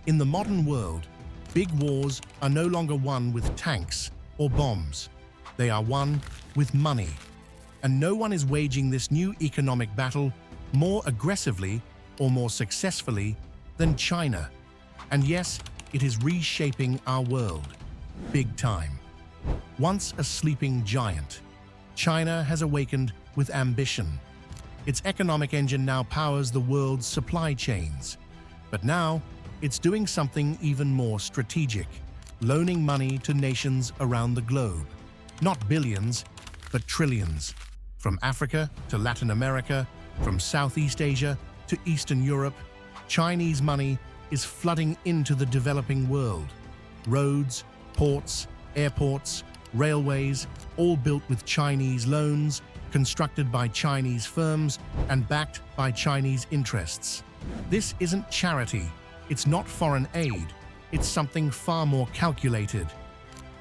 In the modern world, big wars are no longer won with tanks or bombs. They are won with money. And no one is waging this new economic battle more aggressively or more successfully than China. And yes, it is reshaping our world, big time. Once a sleeping giant, China has awakened with ambition. Its economic engine now powers the world's supply chains. But now, it's doing something even more strategic, loaning money to nations around the globe. Not billions, but trillions. From Africa to Latin America, from Southeast Asia to Eastern Europe, Chinese money is flooding into the developing world. Roads, ports, airports, railways, all built with Chinese loans, constructed by Chinese firms and backed by Chinese interests. This isn't charity, it's not foreign aid, it's something far more calculated.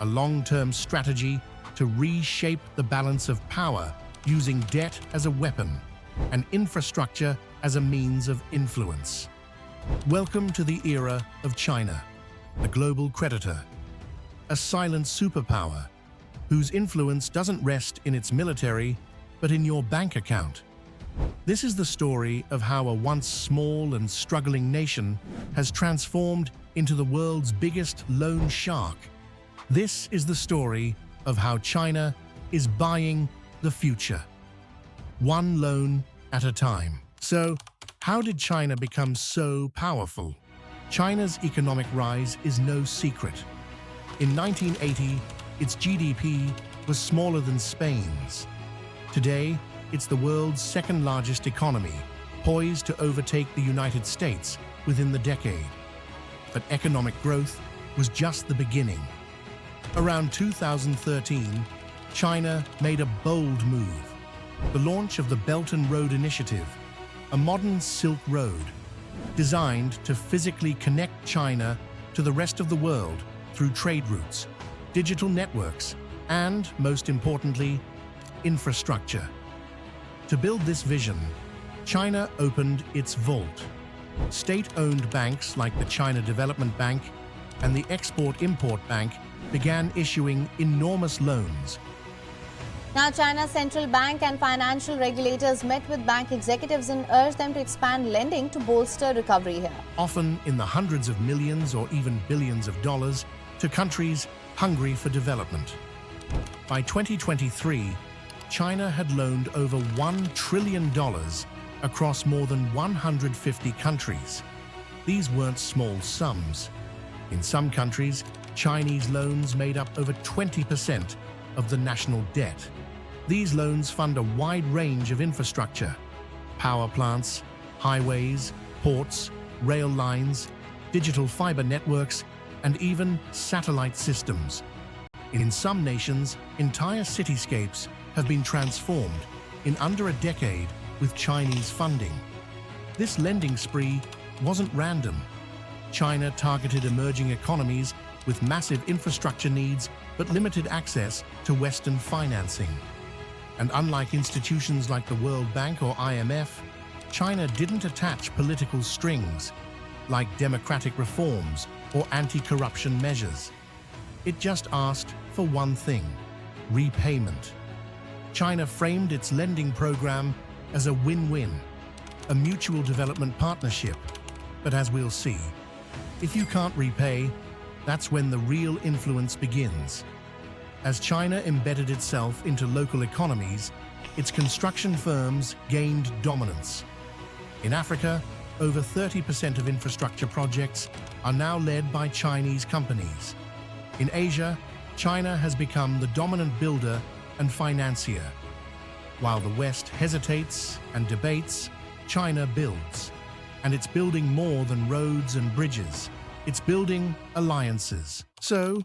A long-term strategy to reshape the balance of power using debt as a weapon and infrastructure as a means of influence. Welcome to the era of China, the global creditor, a silent superpower whose influence doesn't rest in its military, but in your bank account. This is the story of how a once small and struggling nation has transformed into the world's biggest loan shark. This is the story of how China is buying the future, one loan at a time. So, how did China become so powerful? China's economic rise is no secret. In 1980, its GDP was smaller than Spain's. Today, it's the world's second-largest economy, poised to overtake the United States within the decade. But economic growth was just the beginning. Around 2013, China made a bold move. The launch of the Belt and Road Initiative, a modern Silk Road, designed to physically connect China to the rest of the world through trade routes, digital networks, and, most importantly, infrastructure. To build this vision, China opened its vault. State-owned banks like the China Development Bank and the Export-Import Bank began issuing enormous loans. Now, China's central bank and financial regulators met with bank executives and urged them to expand lending to bolster recovery here. Often in the hundreds of millions or even billions of dollars to countries hungry for development. By 2023, China had loaned over $1 trillion across more than 150 countries. These weren't small sums. In some countries, Chinese loans made up over 20% of the national debt. These loans fund a wide range of infrastructure: power plants, highways, ports, rail lines, digital fiber networks, and even satellite systems. In some nations, entire cityscapes have been transformed in under a decade with Chinese funding. This lending spree wasn't random. China targeted emerging economies with massive infrastructure needs but limited access to Western financing. And unlike institutions like the World Bank or IMF, China didn't attach political strings, like democratic reforms or anti-corruption measures. It just asked for one thing: repayment. China framed its lending program as a win-win, a mutual development partnership. But as we'll see, if you can't repay, that's when the real influence begins. As China embedded itself into local economies, its construction firms gained dominance. In Africa, over 30% of infrastructure projects are now led by Chinese companies. In Asia, China has become the dominant builder and financier. While the West hesitates and debates, China builds. And it's building more than roads and bridges. It's building alliances. So,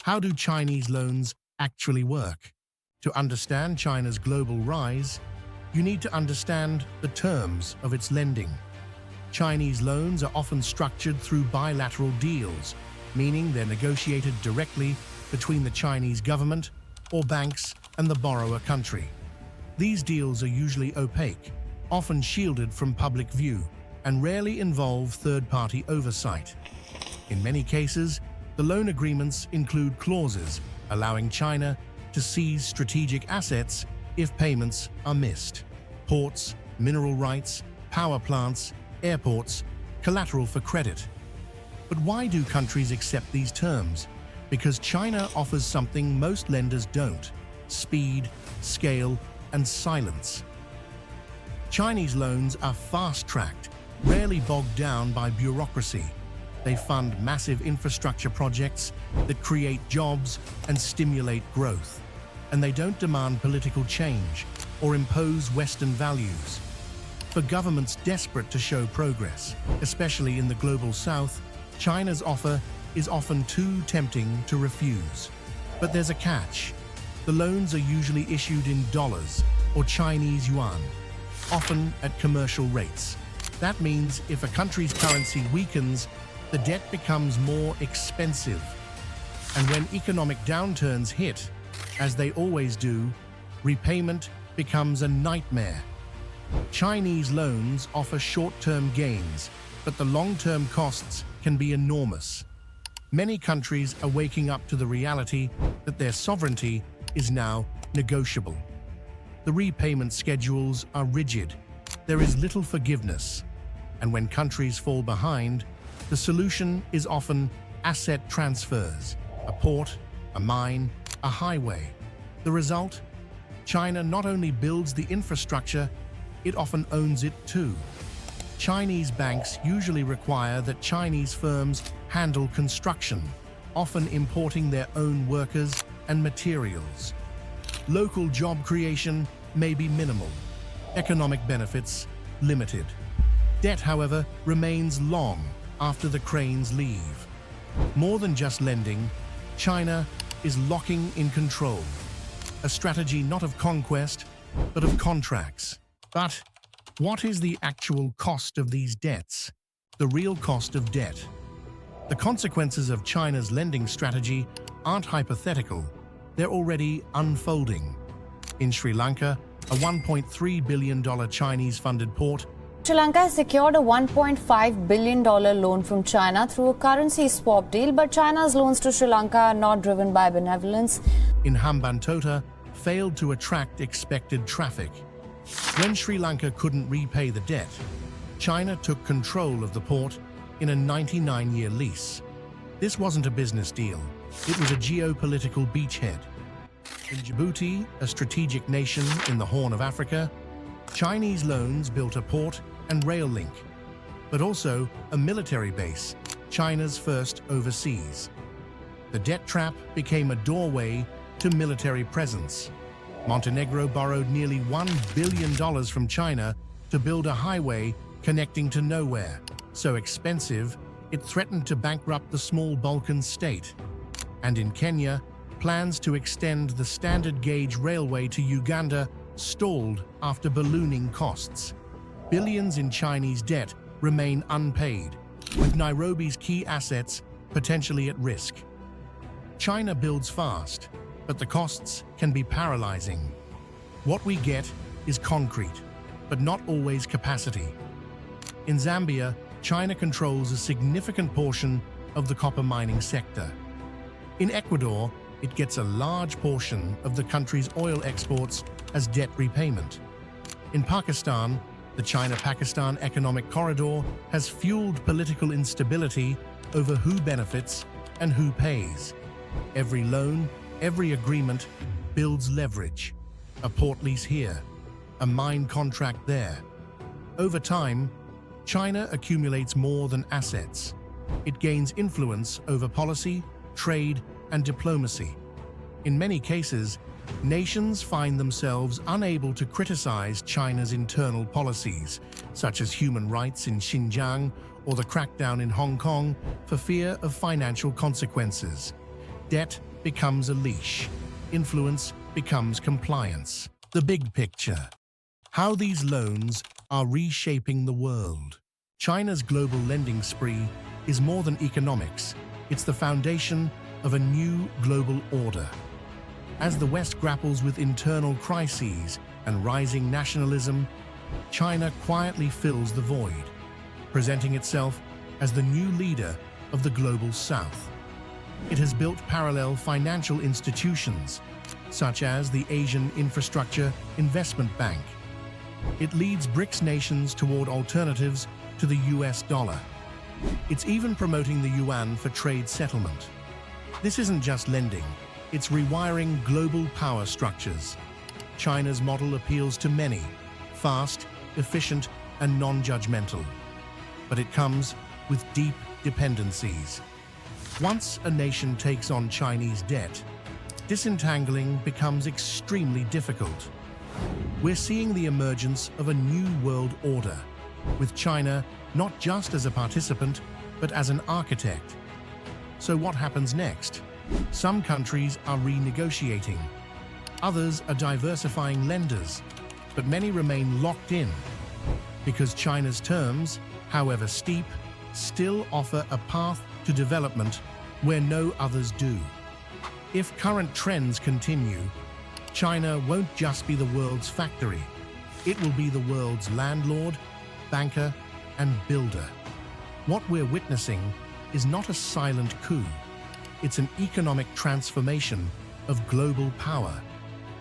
how do Chinese loans actually work? To understand China's global rise, you need to understand the terms of its lending. Chinese loans are often structured through bilateral deals, meaning they're negotiated directly between the Chinese government or banks and the borrower country. These deals are usually opaque, often shielded from public view, and rarely involve third-party oversight. In many cases, the loan agreements include clauses allowing China to seize strategic assets if payments are missed. Ports, mineral rights, power plants, airports, collateral for credit. But why do countries accept these terms? Because China offers something most lenders don't: speed, scale, and silence. Chinese loans are fast-tracked, rarely bogged down by bureaucracy. They fund massive infrastructure projects that create jobs and stimulate growth. And they don't demand political change or impose Western values. For governments desperate to show progress, especially in the global South, China's offer is often too tempting to refuse. But there's a catch. The loans are usually issued in dollars or Chinese yuan, often at commercial rates. That means if a country's currency weakens, the debt becomes more expensive. And when economic downturns hit, as they always do, repayment becomes a nightmare. Chinese loans offer short-term gains, but the long-term costs can be enormous. Many countries are waking up to the reality that their sovereignty is now negotiable. The repayment schedules are rigid. There is little forgiveness. And when countries fall behind, the solution is often asset transfers: a port, a mine, a highway. The result? China not only builds the infrastructure, it often owns it too. Chinese banks usually require that Chinese firms handle construction, often importing their own workers and materials. Local job creation may be minimal, economic benefits limited. Debt, however, remains long after the cranes leave. More than just lending, China is locking in control, a strategy not of conquest, but of contracts. But what is the actual cost of these debts? The real cost of debt. The consequences of China's lending strategy aren't hypothetical, they're already unfolding. In Sri Lanka, a $1.3 billion Chinese-funded port Sri Lanka has secured a $1.5 billion loan from China through a currency swap deal, but China's loans to Sri Lanka are not driven by benevolence. in Hambantota failed to attract expected traffic. When Sri Lanka couldn't repay the debt, China took control of the port in a 99-year lease. This wasn't a business deal, it was a geopolitical beachhead. In Djibouti, a strategic nation in the Horn of Africa, Chinese loans built a port and rail link, but also a military base, China's first overseas. The debt trap became a doorway to military presence. Montenegro borrowed nearly $1 billion from China to build a highway connecting to nowhere, so expensive it threatened to bankrupt the small Balkan state. And in Kenya, plans to extend the standard gauge railway to Uganda stalled after ballooning costs. Billions in Chinese debt remain unpaid, with Nairobi's key assets potentially at risk. China builds fast, but the costs can be paralyzing. What we get is concrete, but not always capacity. In Zambia, China controls a significant portion of the copper mining sector. In Ecuador, it gets a large portion of the country's oil exports as debt repayment. In Pakistan, the China-Pakistan Economic Corridor has fueled political instability over who benefits and who pays. Every loan, every agreement builds leverage. A port lease here, a mine contract there. Over time, China accumulates more than assets. It gains influence over policy, trade, and diplomacy. In many cases, nations find themselves unable to criticize China's internal policies, such as human rights in Xinjiang or the crackdown in Hong Kong, for fear of financial consequences. Debt becomes a leash. Influence becomes compliance. The big picture. How these loans are reshaping the world. China's global lending spree is more than economics. It's the foundation of a new global order. As the West grapples with internal crises and rising nationalism, China quietly fills the void, presenting itself as the new leader of the global south. It has built parallel financial institutions, such as the Asian Infrastructure Investment Bank. It leads BRICS nations toward alternatives to the US dollar. It's even promoting the yuan for trade settlement. This isn't just lending, it's rewiring global power structures. China's model appeals to many, fast, efficient, and non-judgmental. But it comes with deep dependencies. Once a nation takes on Chinese debt, disentangling becomes extremely difficult. We're seeing the emergence of a new world order, with China not just as a participant, but as an architect. So what happens next? Some countries are renegotiating. Others are diversifying lenders, but many remain locked in, because China's terms, however steep, still offer a path to development where no others do. If current trends continue, China won't just be the world's factory. It will be the world's landlord, banker, and builder. What we're witnessing is not a silent coup. It's an economic transformation of global power.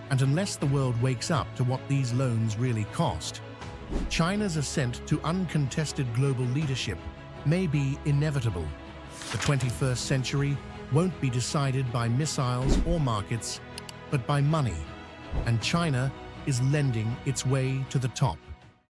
And unless the world wakes up to what these loans really cost, China's ascent to uncontested global leadership may be inevitable. The 21st century won't be decided by missiles or markets, but by money, and China is lending its way to the top.